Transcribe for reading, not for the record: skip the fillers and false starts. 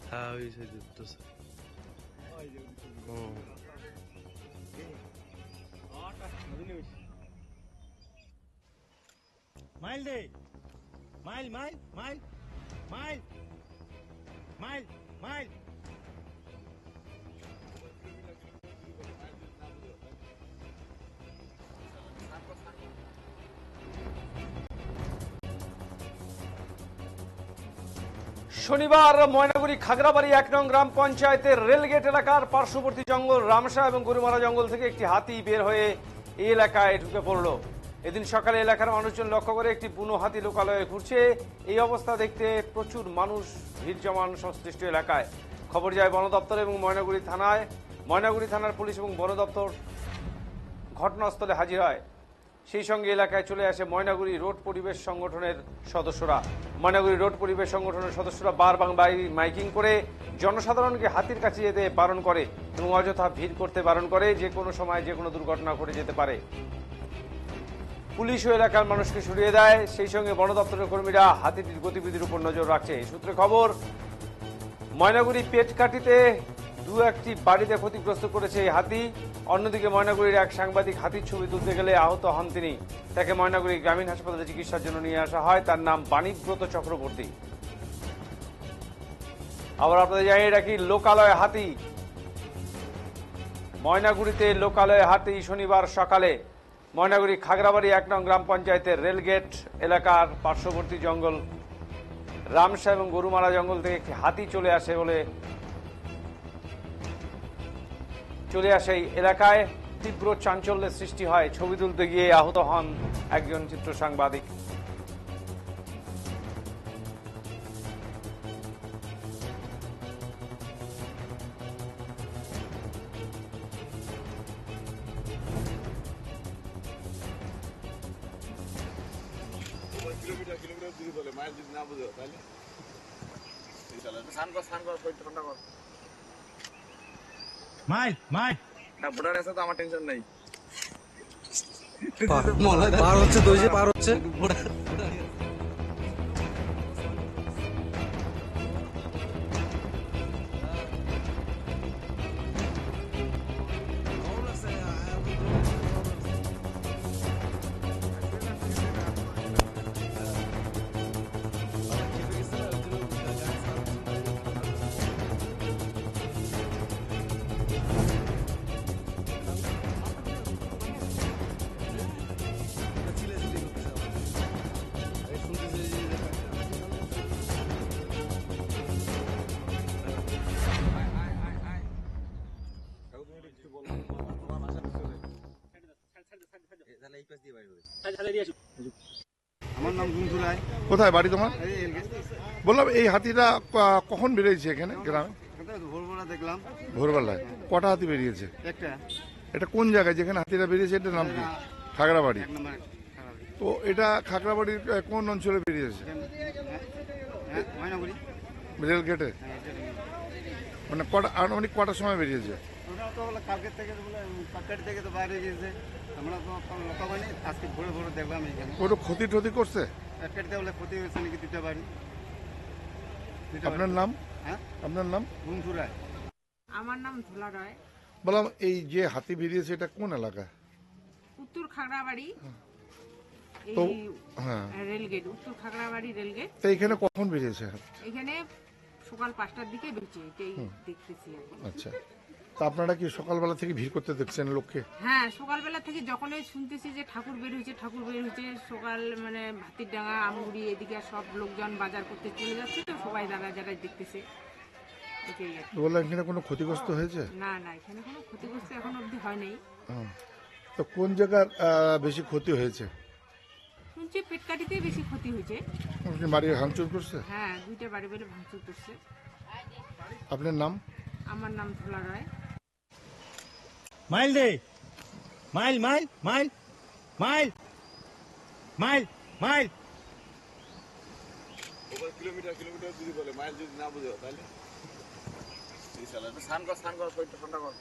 হ্যাঁ ওই সাইডে উঠতেছে। মাইল দে, mile mile mile mile mile mile. শনিবার ময়নাগুড়ি খাগড়াবাড়ি ১ নং গ্রাম পঞ্চায়েতের রেলগেট এলাকার পার্শ্ববর্তী জঙ্গল রামসা এবং গরুমারা জঙ্গল থেকে একটি হাতি বের হয়ে এই এলাকায় ঢুকে পড়ল। এদিন সকালে এলাকার মানুষজন লক্ষ্য করে একটি বুনো হাতি লোকালয়ে ঘুরছে। এই অবস্থা দেখতে প্রচুর মানুষ ভিড় জমান সংশ্লিষ্ট এলাকায়। খবর যায় বন দপ্তর এবং ময়নাগুড়ি থানায়। ময়নাগুড়ি থানার পুলিশ এবং বন দপ্তর ঘটনাস্থলে হাজির হয়। সেই সঙ্গে এলাকায় চলে আসে ময়নাগুড়ি রোড পরিবেশ সংগঠনের সদস্যরা। ময়নাগুড়ি রোড পরিবেশ সংগঠনের সদস্যরা বারবার মাইকিং করে জনসাধারণকে হাতির কাছে যেতে বারণ করে এবং অযথা ভিড় করতে বারণ করে। যে কোনো সময় যে কোনো দুর্ঘটনা ঘটে যেতে পারে। পুলিশ ও এলাকার মানুষকে সরিয়ে দেয়। সেই সঙ্গে বন দপ্তরের কর্মীরা হাতিটির গতিবিধির উপর নজর রাখছে। সূত্রে খবর, ময়নাগুড়ি পেটকাঠিতে দু একটি বাড়িতে ক্ষতিগ্রস্ত করেছে এই হাতি। অন্যদিকে ময়নাগুড়ির এক সাংবাদিক হাতির ছবি তুলতে গেলে আহত হন তিনি। তাকে ময়নাগুড়ি গ্রামীণ হাসপাতালে চিকিৎসার জন্য নিয়ে আসা হয়। তার নাম বাণীব্রত চক্রবর্তী। আবার আপনাদের জানিয়ে রাখি, লোকালয়ে হাতি। ময়নাগুড়িতে লোকালয়ে হাতি শনিবার সকালে ময়নাগুড়ি খাগড়াবাড়ি ১ নং গ্রাম পঞ্চায়েতের রেলগেট এলাকার পার্শ্ববর্তী জঙ্গল রামসা এবং গরুমারা জঙ্গল থেকে একটি হাতি চলে আসে এই এলাকায়। তীব্র চাঞ্চল্যের সৃষ্টি হয়। ছবি তুলতে গিয়ে আহত হন একজন চিত্র সাংবাদিক। মাইল মাইল আমার টেনশন নাই। পার হচ্ছে তো, পার হচ্ছে। আমার নাম গুঞ্জু রায়। কোথায় বাড়ি তোমার? বললাম এই হাতিটা কখন বেরিয়েছে এখানে গ্রামে? ভোরবেলা দেখলাম। ভোরবেলায় কটা হাতি বেরিয়েছে? একটা। এটা কোন জায়গায় যেখানে হাতিটা বেরিয়েছে? এটার নাম কি? খাগড়াবাড়ি। তো এটা খাগড়াবাড়ির কোন অঞ্চলে বেরিয়েছে? ময়নাগুড়ি রেল গেটে। মানে কটা আনুমানিক কটার সময় বেরিয়েছে? ওটা তো বলে কালকের থেকে বলে কালকের থেকে তো বাইরে গিয়েছে। আমরা তো লোক হয়নি, আজকে ভোরে ভোরে দেখলাম এইখানে। কোনো ক্ষতি টতি করছে? কালকের বলে ক্ষতি হয়েছে নাকি দিতে পারি। আপনার নাম? হ্যাঁ, আপনার নাম? গুঞ্জু রায়। আমার নাম ধোলা রায়। বললাম এই যে হাতি বেরিয়েছে এটা কোন এলাকা? উত্তর খাগড়াবাড়ি। তো এই হ্যাঁ, রেলগেট, উত্তর খাগড়াবাড়ি রেলগেট। তো এখানে কখন বেরিয়েছে? এখানে সকাল 5টার দিকে বেরিয়েছে, এটাই দেখতেছি এখন। আচ্ছা, তা আপনারা কি সকালবেলা থেকে ভিড় করতে দেখছেন লোককে? হ্যাঁ, সকালবেলা থেকে যখনই শুনতেছি যে ঠাকুর বের হয়েছে সকাল মানে ভাতির ডাঙ্গা আমগুড়ি এদিকে সব লোকজন বাজার করতে চলে যাচ্ছে, তো সবাই যারা দেখতেছে এটাই আর কি। বললাম এখানে কোনো ক্ষতিগ্রস্ত হয়েছে? না না, এখানে কোনো ক্ষতিগ্রস্ত এখন অবধি হয় নাই। তো কোন জায়গার বেশি ক্ষতি হয়েছে? শুনছি পেটকাঠিতেই বেশি ক্ষতি হয়েছে। আপনি বাড়ি ভাঙচুর করছে? হ্যাঁ, 2টা বাড়ি বেড়ে ভাঙচুর করছে। আপনার নাম? আমার নাম ধোলা রায়। মাইল দে, mile mile mile mile mile mile. Kilometre যদি বলে, মাইল যদি না বুঝো তাহলে স্নান কর ঠান্ডা কর।